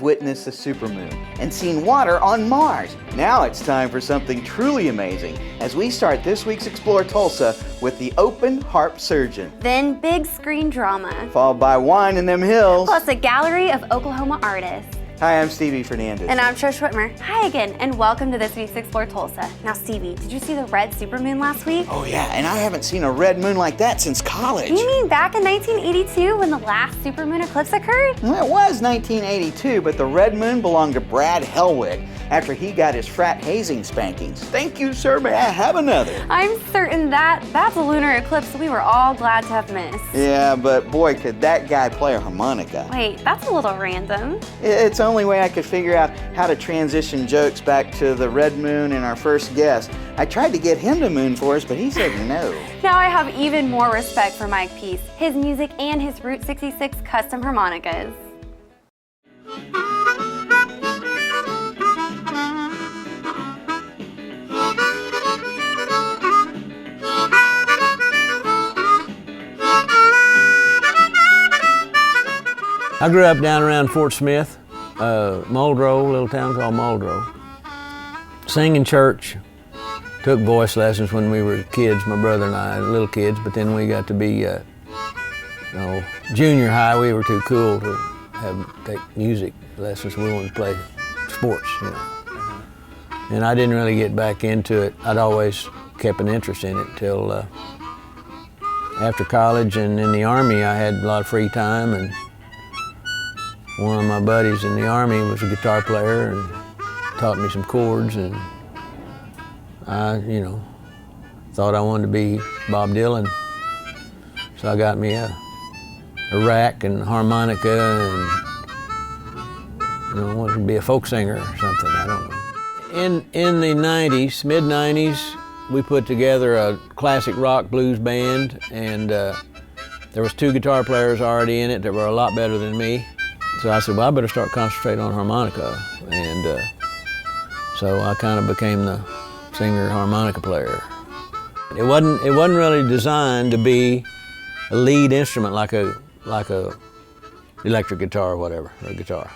we've witnessed the supermoon and seen water on Mars. Now it's time for something truly amazing as we start this week's Explore Tulsa with the Open Harp Surgeon. Then big screen drama. Followed by Wine in Them Hills. Plus a gallery of Oklahoma artists. Hi, I'm Stevie Fernandez. And I'm Trish Whitmer. Hi again, and welcome to this week's Explore Tulsa. Now, Stevie, did you see the red supermoon last week? Oh yeah, and I haven't seen a red moon like that since college. You mean back in 1982 when the last supermoon eclipse occurred? Well, it was 1982, but the red moon belonged to Brad Helwig after he got his frat hazing spankings. Thank you, sir. May I have another? I'm certain that's a lunar eclipse we were all glad to have missed. Yeah, but boy, could that guy play a harmonica. Wait, that's a little random. It's the only way I could figure out how to transition jokes back to the red moon and our first guest. I tried to get him to moon for us, but he said no. Now I have even more respect for Mike Peace, his music, and his Route 66 custom harmonicas. I grew up down around Fort Smith, Muldrow, a little town called Muldrow. Sang in church, took voice lessons when we were kids, my brother and I, little kids, but then we got to be, junior high, we were too cool to take music lessons. We wanted to play sports, And I didn't really get back into it. I'd always kept an interest in it till after college and in the Army, I had a lot of free time, and one of my buddies in the Army was a guitar player and taught me some chords, and I, thought I wanted to be Bob Dylan. So I got me a rack and harmonica and, wanted to be a folk singer or something, I don't know. In the 90s, mid-90s, we put together a classic rock blues band, and there was 2 guitar players already in it that were a lot better than me. So I said, well, I better start concentrating on harmonica. And so I kind of became the singer harmonica player. It wasn't really designed to be a lead instrument like a electric guitar or whatever, or a guitar.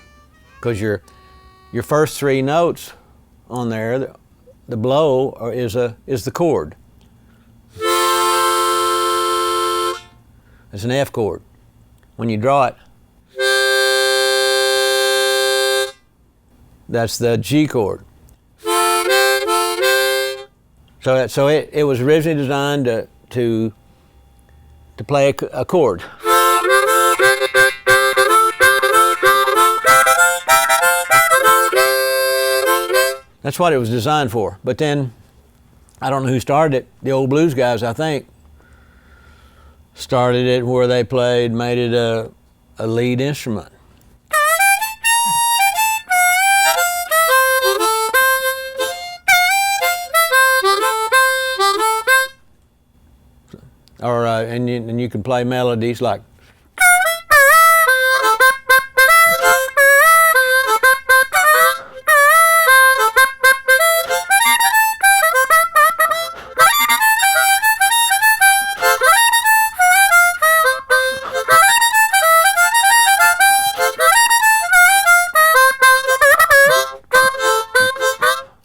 Because your first 3 notes on there, the blow is the chord. It's an F chord. When you draw it, that's the G chord. So it was originally designed to play a chord. That's what it was designed for. But then, I don't know who started it. The old blues guys, I think, started it where they made it a lead instrument. Or and you can play melodies like.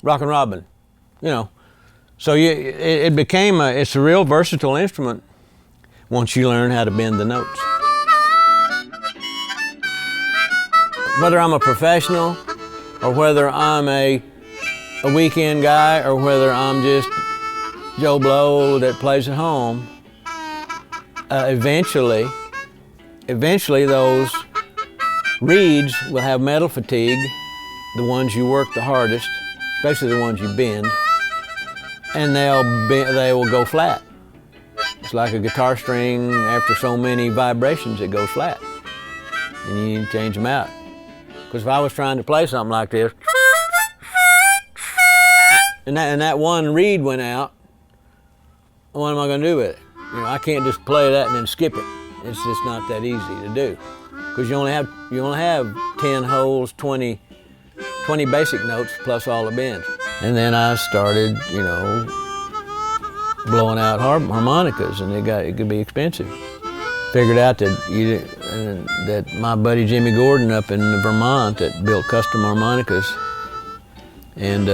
Rockin' Robin, So it's a real versatile instrument once you learn how to bend the notes. Whether I'm a professional or whether I'm a weekend guy or whether I'm just Joe Blow that plays at home, eventually those reeds will have metal fatigue, the ones you work the hardest, especially the ones you bend, and they will go flat. It's like a guitar string, after so many vibrations it goes flat. And you need to change them out. Because if I was trying to play something like this, and that one reed went out, what am I going to do with it? I can't just play that and then skip it. It's just not that easy to do. Because you only have 10 holes, 20 basic notes plus all the bends. And then I started, blowing out harmonicas, and it could be expensive. figured out that my buddy Jimmy Gordon up in Vermont that built custom harmonicas and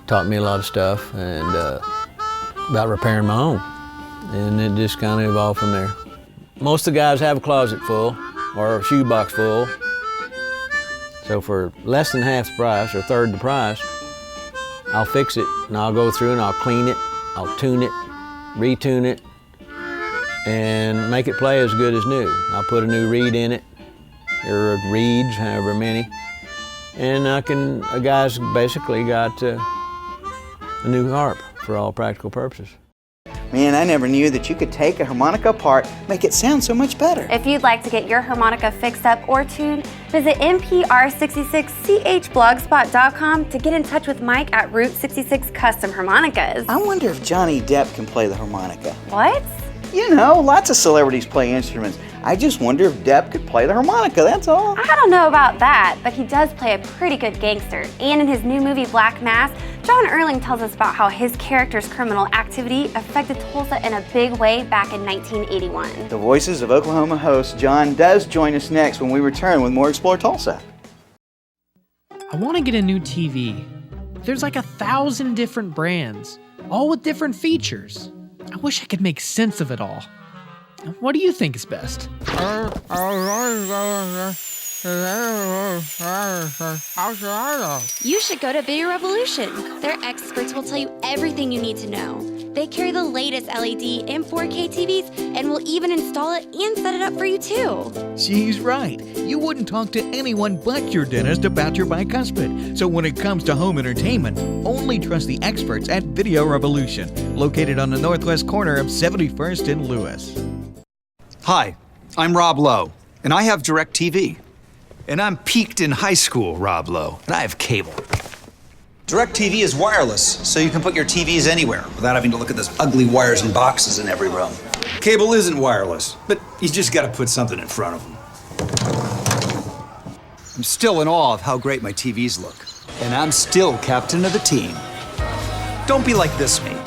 taught me a lot of stuff and about repairing my own. And it just kind of evolved from there. Most of the guys have a closet full or a shoebox full. So for less than half the price or third the price, I'll fix it and I'll go through and I'll clean it, I'll tune it, retune it, and make it play as good as new. I'll put a new reed in it, or reeds, however many, and a guy's basically got a new harp for all practical purposes. Man, I never knew that you could take a harmonica apart, make it sound so much better. If you'd like to get your harmonica fixed up or tuned, visit npr66chblogspot.com to get in touch with Mike at Route 66 Custom Harmonicas. I wonder if Johnny Depp can play the harmonica. What? You know, lots of celebrities play instruments. I just wonder if Depp could play the harmonica, that's all. I don't know about that, but he does play a pretty good gangster. And in his new movie Black Mass, John Erling tells us about how his character's criminal activity affected Tulsa in a big way back in 1981. The Voices of Oklahoma host John does join us next when we return with more Explore Tulsa. I want to get a new TV. There's like 1,000 different brands, all with different features. I wish I could make sense of it all. What do you think is best? You should go to Video Revolution. Their experts will tell you everything you need to know. They carry the latest LED and 4K TVs and will even install it and set it up for you too. She's right. You wouldn't talk to anyone but your dentist about your bicuspid. So when it comes to home entertainment, only trust the experts at Video Revolution, located on the northwest corner of 71st and Lewis. Hi, I'm Rob Lowe, and I have DirecTV. And I'm peaked in high school, Rob Lowe, and I have cable. DirecTV is wireless, so you can put your TVs anywhere without having to look at those ugly wires and boxes in every room. Cable isn't wireless, but you just gotta put something in front of them. I'm still in awe of how great my TVs look, and I'm still captain of the team. Don't be like this, me.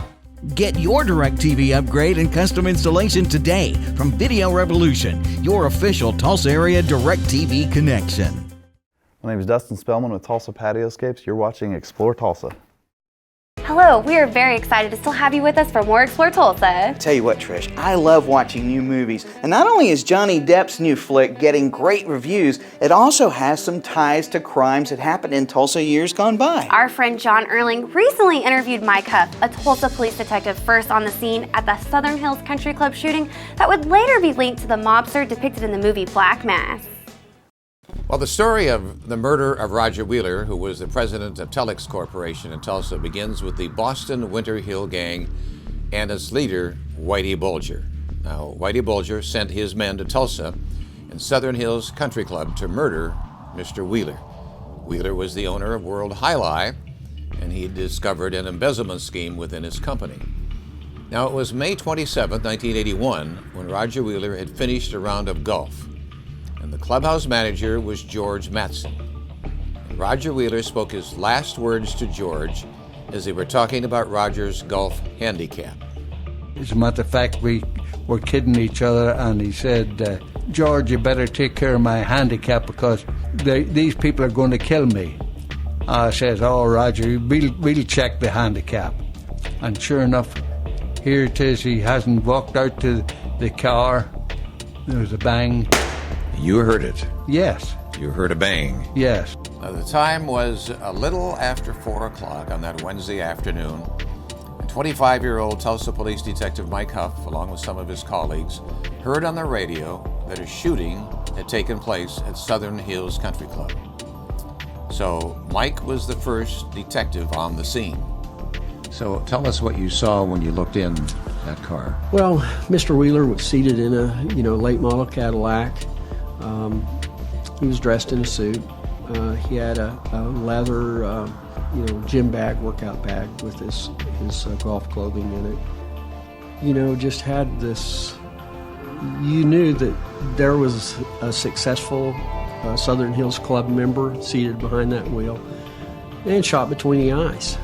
Get your DirecTV upgrade and custom installation today from Video Revolution, your official Tulsa area DirecTV connection. My name is Dustin Spellman with Tulsa Patioscapes. You're watching Explore Tulsa. Hello, we are very excited to still have you with us for more Explore Tulsa. Tell you what, Trish, I love watching new movies. And not only is Johnny Depp's new flick getting great reviews, it also has some ties to crimes that happened in Tulsa years gone by. Our friend John Erling recently interviewed Mike Huff, a Tulsa police detective first on the scene at the Southern Hills Country Club shooting that would later be linked to the mobster depicted in the movie Black Mass. Well, the story of the murder of Roger Wheeler, who was the president of Telex Corporation in Tulsa, begins with the Boston Winter Hill Gang and its leader, Whitey Bulger. Now, Whitey Bulger sent his men to Tulsa and Southern Hills Country Club to murder Mr. Wheeler. Wheeler was the owner of World Highlight, and he discovered an embezzlement scheme within his company. Now, it was May 27, 1981, when Roger Wheeler had finished a round of golf. And the clubhouse manager was George Matson. And Roger Wheeler spoke his last words to George as they were talking about Roger's golf handicap. As a matter of fact, we were kidding each other, and he said, George, you better take care of my handicap because these people are going to kill me. I says, oh, Roger, we'll check the handicap. And sure enough, here it is. He hasn't walked out to the car. There was a bang. You heard it. Yes. You heard a bang. Yes. Now, the time was a little after 4 o'clock on that Wednesday afternoon. And 25-year-old Tulsa Police Detective Mike Huff, along with some of his colleagues, heard on the radio that a shooting had taken place at Southern Hills Country Club. So Mike was the first detective on the scene. So tell us what you saw when you looked in that car. Well, Mr. Wheeler was seated in a late model Cadillac. He was dressed in a suit. He had a leather, gym bag, workout bag with his golf clothing in it. Just had this. You knew that there was a successful Southern Hills Club member seated behind that wheel, and shot between the eyes.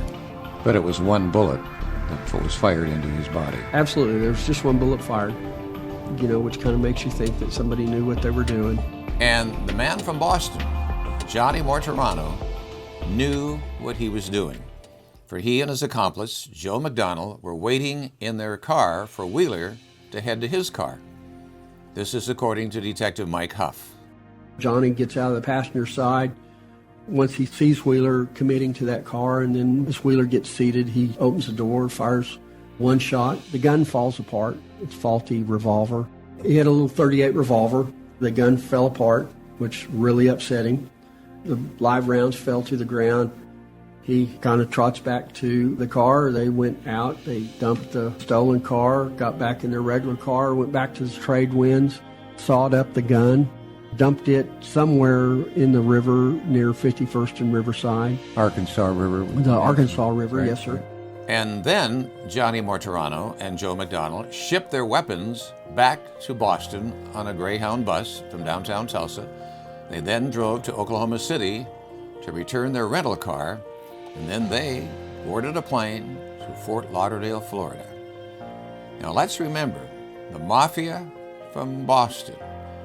But it was one bullet that was fired into his body. Absolutely, there was just one bullet fired. which kind of makes you think that somebody knew what they were doing. And the man from Boston, Johnny Morturano, knew what he was doing. For he and his accomplice, Joe McDonnell, were waiting in their car for Wheeler to head to his car. This is according to Detective Mike Huff. Johnny gets out of the passenger side once he sees Wheeler committing to that car, and then as Wheeler gets seated, he opens the door, fires one shot. The gun falls apart. It's a faulty revolver. He had a little .38 revolver. The gun fell apart, which really upset him. The live rounds fell to the ground. He kind of trots back to the car. They went out. They dumped the stolen car, got back in their regular car, went back to the trade winds, sawed up the gun, dumped it somewhere in the river near 51st and Riverside. Arkansas River. The Arkansas River, Right. yes, sir. And then Johnny Morturano and Joe McDonnell shipped their weapons back to Boston on a Greyhound bus from downtown Tulsa. They then drove to Oklahoma City to return their rental car, and then they boarded a plane to Fort Lauderdale, Florida. Now let's remember, the mafia from Boston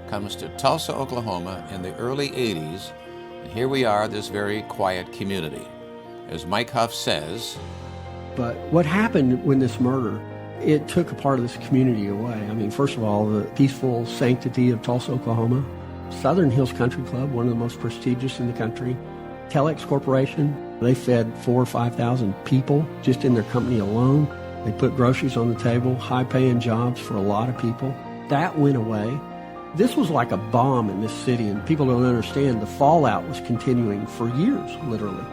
comes to Tulsa, Oklahoma in the early 80s, and here we are, this very quiet community. As Mike Huff says, but what happened when this murder, it took a part of this community away. I mean, first of all, the peaceful sanctity of Tulsa, Oklahoma. Southern Hills Country Club, one of the most prestigious in the country. Telex Corporation, they fed 4,000 or 5,000 people just in their company alone. They put groceries on the table, high-paying jobs for a lot of people. That went away. This was like a bomb in this city, and people don't understand the fallout was continuing for years, literally.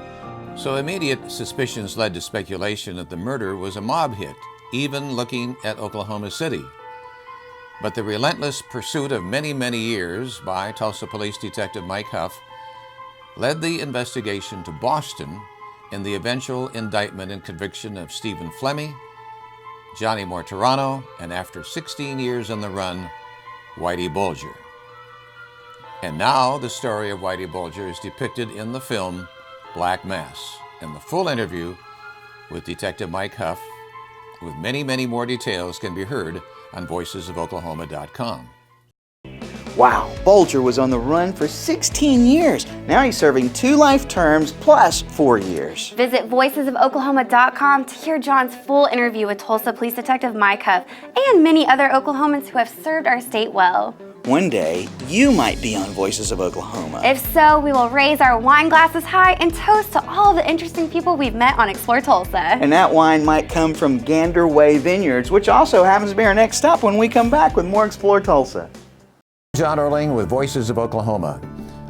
so immediate suspicions led to speculation that the murder was a mob hit, even looking at Oklahoma City. But the relentless pursuit of many, many years by Tulsa Police Detective Mike Huff led the investigation to Boston in the eventual indictment and conviction of Stephen Fleming, Johnny Morturano, and after 16 years on the run, Whitey Bulger. And now the story of Whitey Bulger is depicted in the film Black Mass, and the full interview with Detective Mike Huff with many, many more details can be heard on voicesofoklahoma.com. Wow, Bulger was on the run for 16 years. Now he's serving 2 life terms plus 4 years. Visit voicesofoklahoma.com to hear John's full interview with Tulsa Police Detective Mike Huff and many other Oklahomans who have served our state well. One day, you might be on Voices of Oklahoma. If so, we will raise our wine glasses high and toast to all the interesting people we've met on Explore Tulsa. And that wine might come from Gander Way Vineyards, which also happens to be our next stop when we come back with more Explore Tulsa. John Erling with Voices of Oklahoma.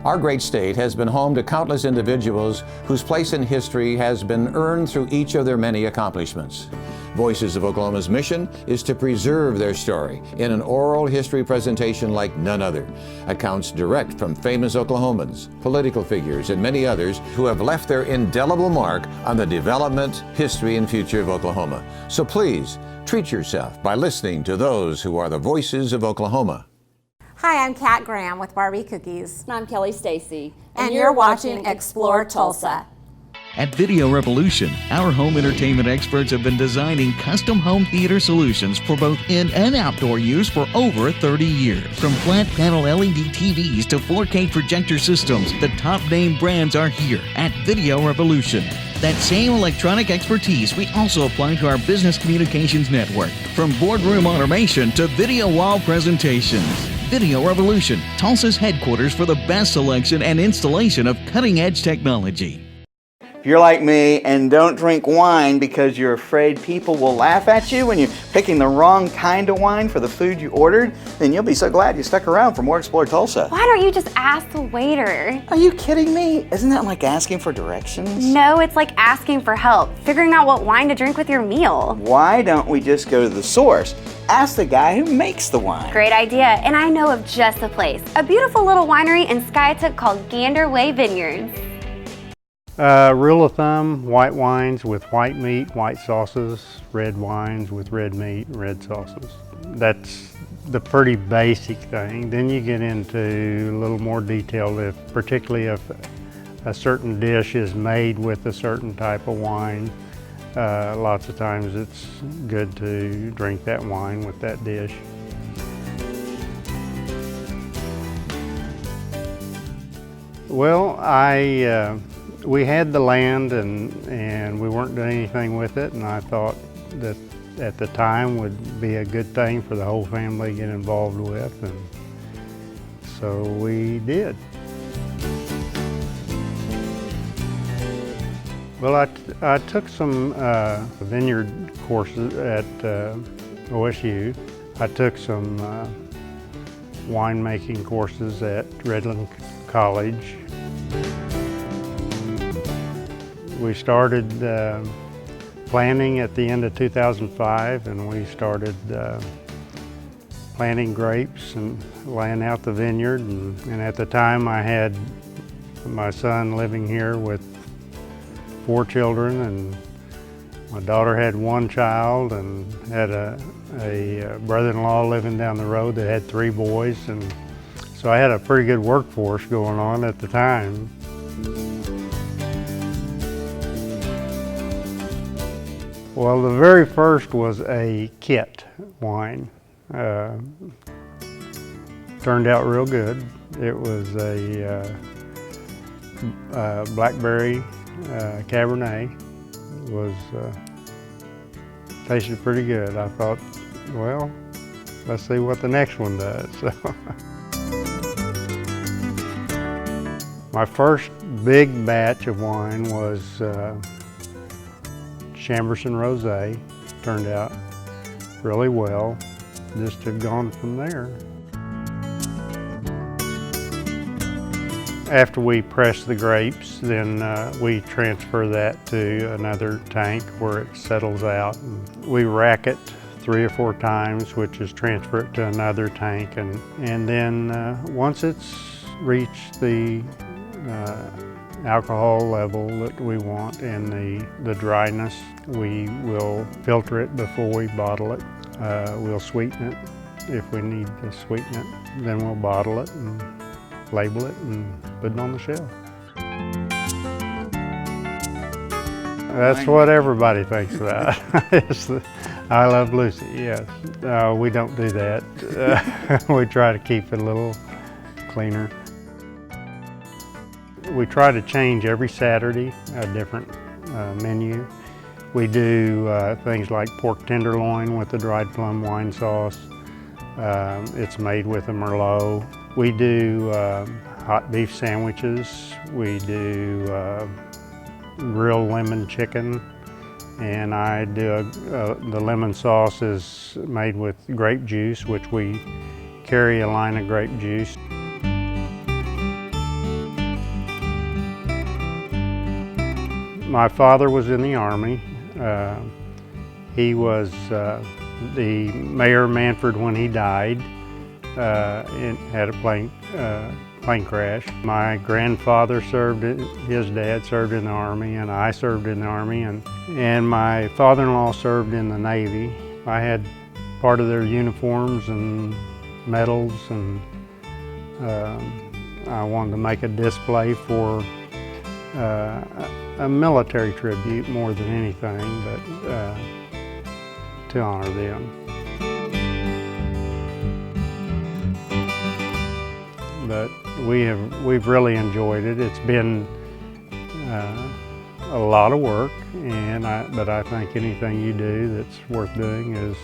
Our great state has been home to countless individuals whose place in history has been earned through each of their many accomplishments. Voices of Oklahoma's mission is to preserve their story in an oral history presentation like none other. Accounts direct from famous Oklahomans, political figures, and many others who have left their indelible mark on the development, history, and future of Oklahoma. So please, treat yourself by listening to those who are the voices of Oklahoma. Hi, I'm Kat Graham with Barbie Cookies. And I'm Kelly Stacy. And you're watching Explore Tulsa. At Video Revolution, our home entertainment experts have been designing custom home theater solutions for both in and outdoor use for over 30 years. From flat panel LED TVs to 4K projector systems, the top name brands are here at Video Revolution. That same electronic expertise we also apply to our business communications network, from boardroom automation to video wall presentations. Video Revolution, Tulsa's headquarters for the best selection and installation of cutting-edge technology. If you're like me and don't drink wine because you're afraid people will laugh at you when you're picking the wrong kind of wine for the food you ordered, then you'll be so glad you stuck around for more Explore Tulsa. Why don't you just ask the waiter? Are you kidding me? Isn't that like asking for directions? No, it's like asking for help, figuring out what wine to drink with your meal. Why don't we just go to the source? Ask the guy who makes the wine. Great idea, and I know of just the place. A beautiful little winery in Skiatook called Gander Way Vineyards. Rule of thumb, white wines with white meat, white sauces, red wines with red meat, red sauces. That's the pretty basic thing. Then you get into a little more detail, particularly if a certain dish is made with a certain type of wine. Lots of times it's good to drink that wine with that dish. Well, we had the land and we weren't doing anything with it, and I thought that at the time would be a good thing for the whole family to get involved with, and so we did. Well, I took some vineyard courses at OSU. I took some winemaking courses at Redland College. We started planting at the end of 2005, and we started planting grapes and laying out the vineyard. And at the time I had my son living here with 4 children, and my daughter had 1 child, and had a brother-in-law living down the road that had 3 boys, and so I had a pretty good workforce going on at the time. Well, the very first was a kit wine. Turned out real good. It was a blackberry Cabernet. It was tasted pretty good. I thought, well, let's see what the next one does. So my first big batch of wine was Chamberson Rosé. Turned out really well. Just have gone from there. After we press the grapes, then we transfer that to another tank where it settles out. And we rack it 3 or 4 times, which is transfer it to another tank. And then once it's reached the alcohol level that we want and the dryness, we will filter it before we bottle it. We'll sweeten it if we need to sweeten it. Then we'll bottle it and label it and put it on the shelf. That's what everybody thinks about. I Love Lucy, yes. We don't do that. We try to keep it a little cleaner. We try to change every Saturday a different menu. We do things like pork tenderloin with the dried plum wine sauce. It's made with a Merlot. We do hot beef sandwiches. We do grilled lemon chicken. And I do the lemon sauce is made with grape juice, which we carry a line of grape juice. My father was in the Army. He was the Mayor of Manford when he died. Had a plane crash. My grandfather served, his dad served in the Army, and I served in the Army, and my father-in-law served in the Navy. I had part of their uniforms and medals, and I wanted to make a display for a military tribute more than anything, but to honor them. But we've really enjoyed it. It's been a lot of work, but I think anything you do that's worth doing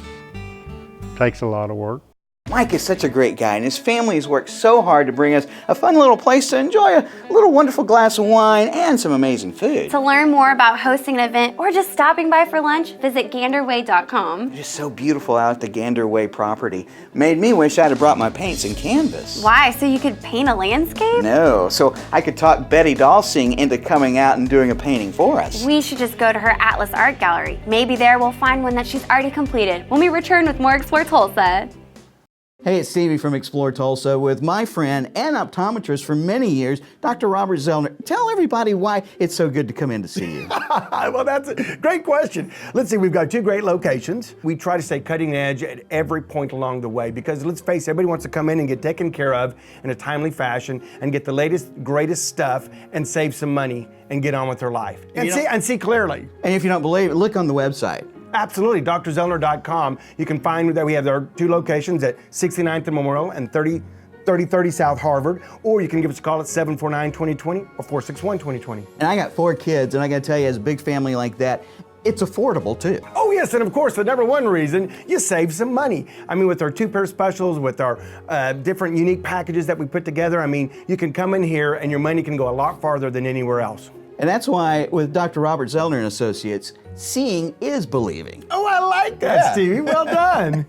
takes a lot of work. Mike is such a great guy, and his family has worked so hard to bring us a fun little place to enjoy a little wonderful glass of wine and some amazing food. To learn more about hosting an event or just stopping by for lunch, visit ganderway.com. It's so beautiful out at the Gander Way property. Made me wish I'd have brought my paints and canvas. Why? So you could paint a landscape? No, so I could talk Betty Dalsing into coming out and doing a painting for us. We should just go to her Atlas Art Gallery. Maybe there we'll find one that she's already completed when we return with more Explore Tulsa. Hey, it's Stevie from Explore Tulsa with my friend and optometrist for many years, Dr. Robert Zellner. Tell everybody why it's so good to come in to see you. Well, that's a great question. Let's see, we've got 2 great locations. We try to stay cutting edge at every point along the way because, let's face it, everybody wants to come in and get taken care of in a timely fashion and get the latest, greatest stuff and save some money and get on with their life and see clearly. And if you don't believe it, look on the website. Absolutely, drzellner.com. You can find that we have our 2 locations at 69th and Memorial and 33rd 3030 South Harvard, or you can give us a call at 749-2020 or 461-2020. And I got 4 kids, and I gotta tell you, as a big family like that, it's affordable too. Oh yes, and of course, the number one reason, you save some money. I mean, with our 2-pair specials, with our different unique packages that we put together, I mean, you can come in here and your money can go a lot farther than anywhere else. And that's why with Dr. Robert Zellner and Associates, seeing is believing. Oh, I like that, Stevie. Well done.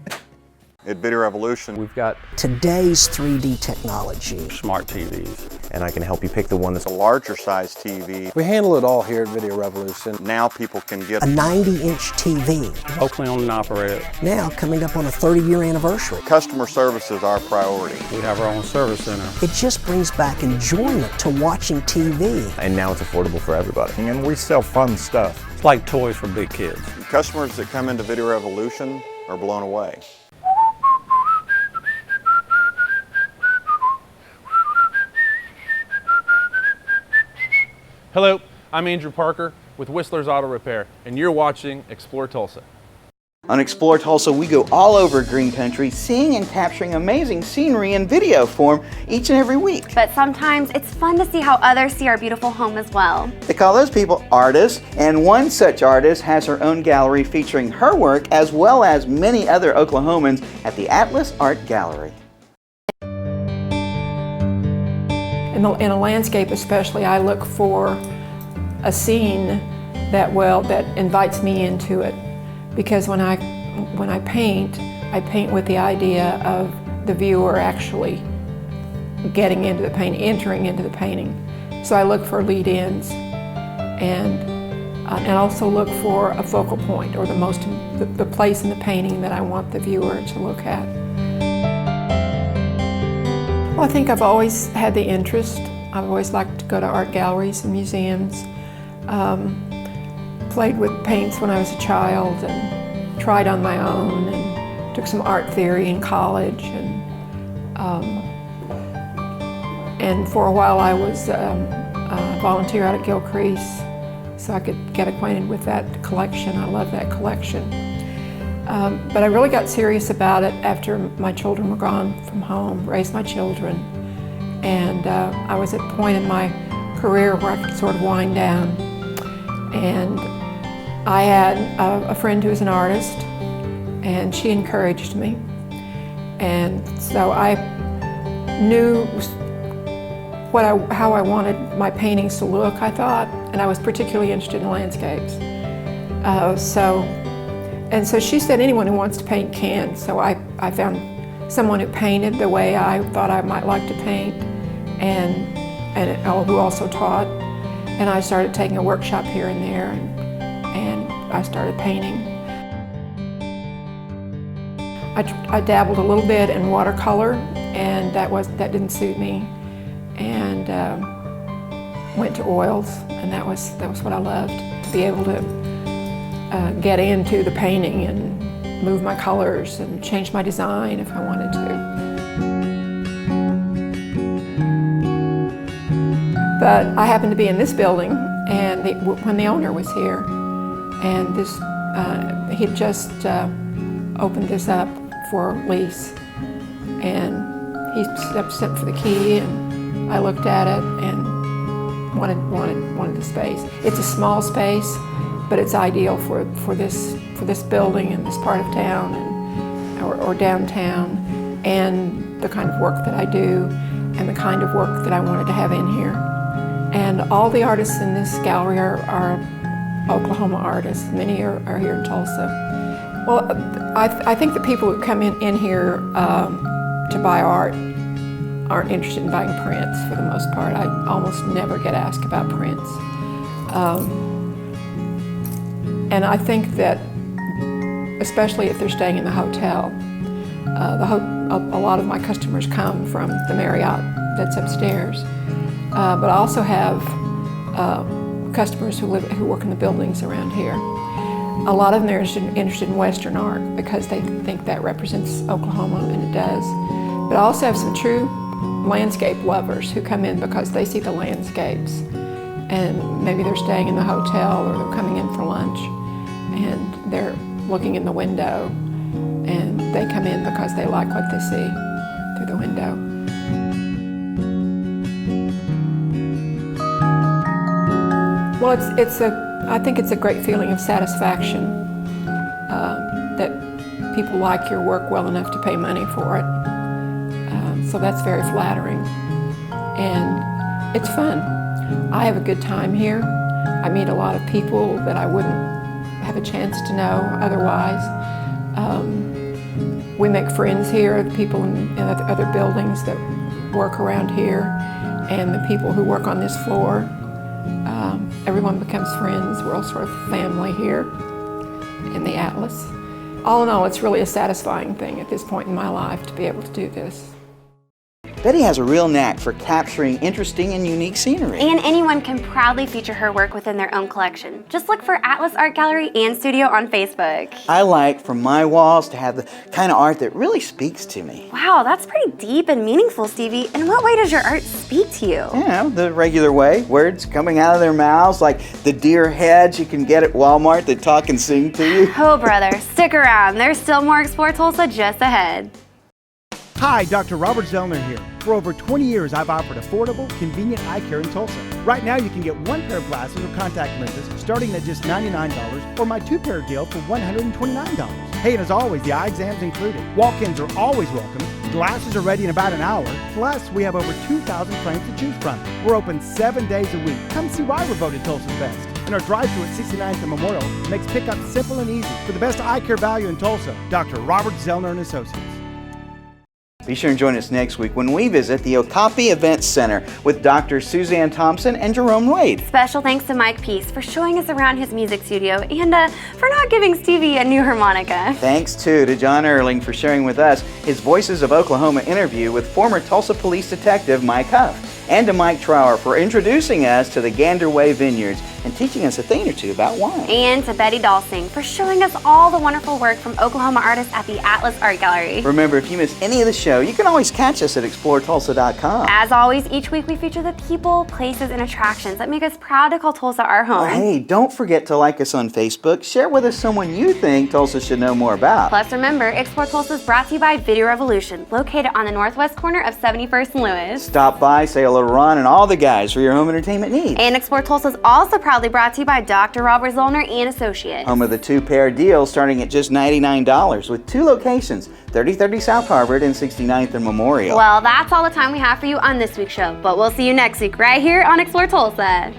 At Video Revolution, we've got today's 3D technology. smart TVs. And I can help you pick the one that's a larger size TV. We handle it all here at Video Revolution. Now people can get a 90-inch TV. locally owned and operated. Now coming up on a 30-year anniversary. Customer service is our priority. We have our own service center. It just brings back enjoyment to watching TV. And now it's affordable for everybody. And we sell fun stuff. It's like toys for big kids. Customers that come into Video Revolution are blown away. Hello, I'm Andrew Parker with Whistler's Auto Repair, and you're watching Explore Tulsa. On Explore Tulsa, we go all over Green Country, seeing and capturing amazing scenery in video form each and every week. But sometimes it's fun to see how others see our beautiful home as well. They call those people artists, and one such artist has her own gallery featuring her work as well as many other Oklahomans at the Atlas Art Gallery. In a landscape especially, I look for a scene that invites me into it. Because when I paint with the idea of the viewer actually getting into the painting, entering into the painting. So I look for lead-ins and also look for a focal point, or the place in the painting that I want the viewer to look at. Well, I think I've always had the interest. I've always liked to go to art galleries and museums. Played with paints when I was a child and tried on my own and took some art theory in college. And for a while I was a volunteer out at Gilcrease so I could get acquainted with that collection. I love that collection. But I really got serious about it after my children were gone from home, raised my children. And I was at a point in my career where I could sort of wind down. And I had a friend who was an artist, and she encouraged me. And so I knew how I wanted my paintings to look, I thought, and I was particularly interested in landscapes. So she said anyone who wants to paint can. So I found someone who painted the way I thought I might like to paint, and who also taught. And I started taking a workshop here and there, and I started painting. I dabbled a little bit in watercolor, and that didn't suit me, and went to oils, and that was what I loved, to be able to get into the painting and move my colors and change my design if I wanted to. But I happened to be in this building and when the owner was here, and he had just opened this up for lease, and he sent for the key, and I looked at it and wanted the space. It's a small space, but it's ideal for this building and this part of town or downtown, and the kind of work that I do and the kind of work that I wanted to have in here. And all the artists in this gallery are Oklahoma artists. Many are here in Tulsa. Well, I think the people who come in here to buy art aren't interested in buying prints for the most part. I almost never get asked about prints. And I think that, especially if they're staying in the hotel, a lot of my customers come from the Marriott that's upstairs. But I also have customers who work in the buildings around here. A lot of them are interested in Western art because they think that represents Oklahoma, and it does. But I also have some true landscape lovers who come in because they see the landscapes, and maybe they're staying in the hotel or they're coming in for lunch and they're looking in the window, and they come in because they like what they see through the window. Well, I think it's a great feeling of satisfaction that people like your work well enough to pay money for it. So that's very flattering. And it's fun. I have a good time here. I meet a lot of people that I wouldn't have a chance to know otherwise. We make friends here, the people in other buildings that work around here, and the people who work on this floor. Everyone becomes friends. We're all sort of family here in the Atlas. All in all, it's really a satisfying thing at this point in my life to be able to do this. Betty has a real knack for capturing interesting and unique scenery. And anyone can proudly feature her work within their own collection. Just look for Atlas Art Gallery and Studio on Facebook. I like for my walls to have the kind of art that really speaks to me. Wow, that's pretty deep and meaningful, Stevie. In what way does your art speak to you? You know, the regular way. Words coming out of their mouths, like the deer heads you can get at Walmart that talk and sing to you. Oh, brother, stick around. There's still more Explore Tulsa just ahead. Hi, Dr. Robert Zellner here. For over 20 years, I've offered affordable, convenient eye care in Tulsa. Right now, you can get one pair of glasses or contact lenses starting at just $99, or my two-pair deal for $129. Hey, and as always, the eye exam's included. Walk-ins are always welcome. Glasses are ready in about an hour. Plus, we have over 2,000 frames to choose from. We're open 7 days a week. Come see why we're voted Tulsa's best. And our drive-thru at 69th and Memorial makes pickup simple and easy. For the best eye care value in Tulsa, Dr. Robert Zellner and Associates. Be sure and join us next week when we visit the Okapi Events Center with Dr. Suzanne Thompson and Jerome Wade. Special thanks to Mike Peace for showing us around his music studio and for not giving Stevie a new harmonica. Thanks too to John Erling for sharing with us his Voices of Oklahoma interview with former Tulsa Police Detective Mike Huff, and to Mike Trower for introducing us to the Gander Way Vineyards and teaching us a thing or two about wine. And to Betty Dalsing for showing us all the wonderful work from Oklahoma artists at the Atlas Art Gallery. Remember, if you miss any of the show, you can always catch us at ExploreTulsa.com. As always, each week we feature the people, places, and attractions that make us proud to call Tulsa our home. Well, hey, don't forget to like us on Facebook. Share with us someone you think Tulsa should know more about. Plus, remember, Explore Tulsa is brought to you by Video Revolution, located on the northwest corner of 71st and Lewis. Stop by, say hello to Ron and all the guys for your home entertainment needs. And Explore Tulsa is also proudly brought to you by Dr. Robert Zollner and Associates. Home of the two-pair deal starting at just $99 with two locations, 3030 South Harvard and 69th and Memorial. Well, that's all the time we have for you on this week's show, but we'll see you next week right here on Explore Tulsa.